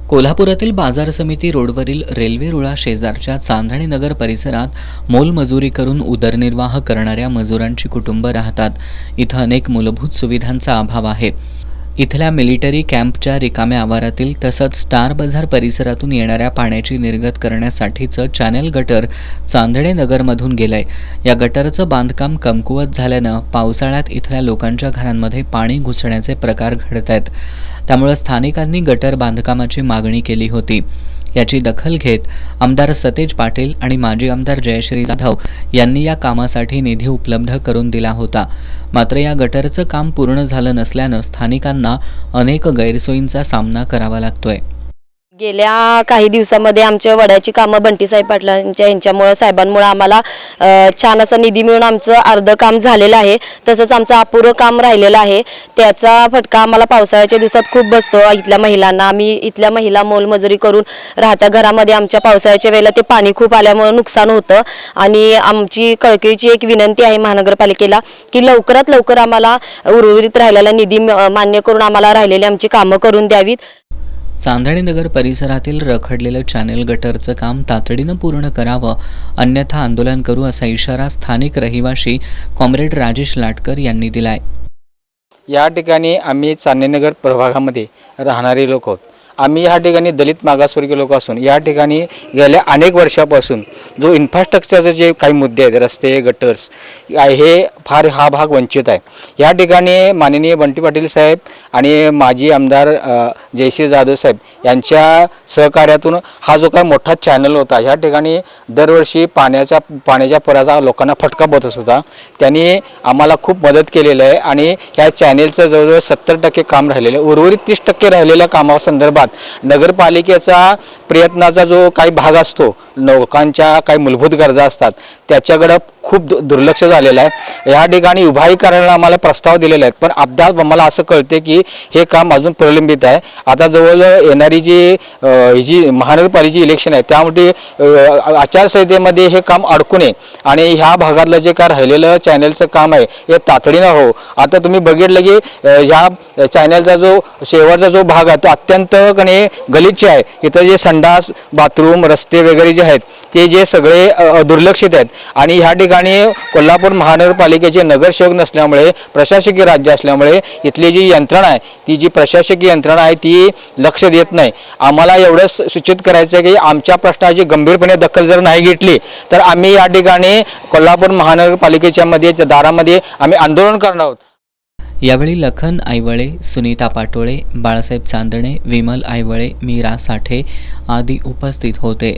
कोल्हापुरातील बाजार समिती रोडवरील रेल्वे रुळा शेजारच्या चांदणी नगर परिसरात मोलमजुरी करून उदरनिर्वाह करणाऱ्या मजुरांची कुटुंब राहतात. इथं अनेक मूलभूत सुविधांचा अभाव आहे. इथल्या मिलिटरी कॅम्पच्या रिकाम्या आवारातील तसंच स्टार बाजार परिसरातून येणाऱ्या पाण्याची निर्गत करण्यासाठीचं चॅनेल गटर चांदणे नगरमधून गेलंय. या गटरचं बांधकाम कमकुवत झाल्यानं पावसाळ्यात इथल्या लोकांच्या घरांमध्ये पाणी घुसण्याचे प्रकार घडत आहेत. त्यामुळे स्थानिकांनी गटर बांधकामाची मागणी केली होती. याची दखल घेत आमदार सतेज पाटील आणि माजी आमदार जयश्री जाधव यांनी या कामासाठी निधी उपलब्ध करून दिला होता. मात्र या गटरचं काम पूर्ण झालं नसल्यानं स्थानिकांना अनेक गैरसोयींचा सामना करावा लागतोय. गेल्या काही दिवसांमध्ये आमच्या वड्याची कामं बंटीसाहेब पाटलांच्या यांच्यामुळे साहेबांमुळे आम्हाला छान असा निधी मिळून आमचं अर्ध काम झालेलं आहे. तसंच आमचं अपुरं काम राहिलेलं आहे. त्याचा फटका आम्हाला पावसाळ्याच्या दिवसात खूप बसतो. इथल्या महिलांना, आम्ही इथल्या महिला मोलमजुरी करून राहत्या घरामध्ये आमच्या पावसाळ्याच्या वेळेला ते पाणी खूप आल्यामुळे नुकसान होतं. आणि आमची कळकळीची एक विनंती आहे महानगरपालिकेला की लवकरात लवकर आम्हाला उर्वरित राहिलेला निधी मान्य करून आम्हाला राहिलेली आमची कामं करून द्यावीत. चांदणी नगर परिसरातील रखडलेलं चॅनेल गटरचं काम तातडीनं पूर्ण करावं, अन्यथा आंदोलन करू असा इशारा स्थानिक रहिवाशी कॉम्रेड राजेश लाटकर यांनी दिलाय. या ठिकाणी आम्ही चांदणीनगर प्रभागामध्ये राहणारे लोक आहोत. आम्ही या ठिकाणी दलित मागासवर्गीय लोक असून या ठिकाणी गेल्या अनेक वर्षापासून जो इन्फ्रास्ट्रक्चरचे जे काही मुद्दे आहेत, रस्ते, गटर्स, हे फार हा भाग वंचित आहे. या ठिकाणी माननीय बंटी पाटील साहेब आणि माजी आमदार जयश्री जाधव साहेब यांच्या सहकार्यातून हा जो काही मोठा चॅनल होता, ह्या ठिकाणी दरवर्षी पाण्याच्या पुराचा लोकांना फटका बसत होता. त्यांनी आम्हाला खूप मदत केलेली आहे आणि ह्या चॅनेलचं जवळजवळ 70% काम राहिलेलं आहे. उर्वरित 30% राहिलेल्या कामासंदर्भात नगरपालिकेचा प्रयत्नाचा जो काही भाग असतो, लोकांच्या काही मूलभूत गरजा असतात, त्याच्याकडे खूप दुर्लक्ष झालेलं आहे. या ठिकाणी उभारी करायला आम्हाला प्रस्ताव दिलेले आहेत, पण अद्याप आम्हाला असं कळते की हे काम अजून प्रलंबित आहे. आता जवळजवळ येणारी जी महानगरपालिकेची इलेक्शन आहे, त्यामुळे आचारसंहितेमध्ये हे काम अडकू नये आणि ह्या भागातलं जे काय राहिलेलं चॅनेलचं काम आहे हे तातडीनं हो. आता तुम्ही बघितलं की ह्या चॅनेलचा जो शेवटचा जो भाग आहे तो अत्यंत गलिच्छ आहे. इथं जे संडास, बाथरूम, रस्ते वगैरे जे आहेत ते जे सगळे दुर्लक्षित आहेत आणि ह्या ठिकाणी कोल्हापूर महानगरपालिकेचे नगरसेवक नसल्यामुळे, प्रशासकीय राज्य असल्यामुळे इथली जी यंत्रणा आहे, ती जी प्रशासकीय यंत्रणा आहे ती लक्ष देत नाही. आम्हाला एवढंच सूचित करायचं आहे की आमच्या प्रश्नाची गंभीरपणे दखल जर नाही घेतली तर आम्ही या ठिकाणी कोल्हापूर महानगरपालिकेच्या दारामध्ये आम्ही आंदोलन करणार आहोत. यावेळी लखन आईवळे, सुनीता पाटोळे, बाळासाहेब चांदणे, विमल आईवळे, मीरा साठे आदी उपस्थित होते.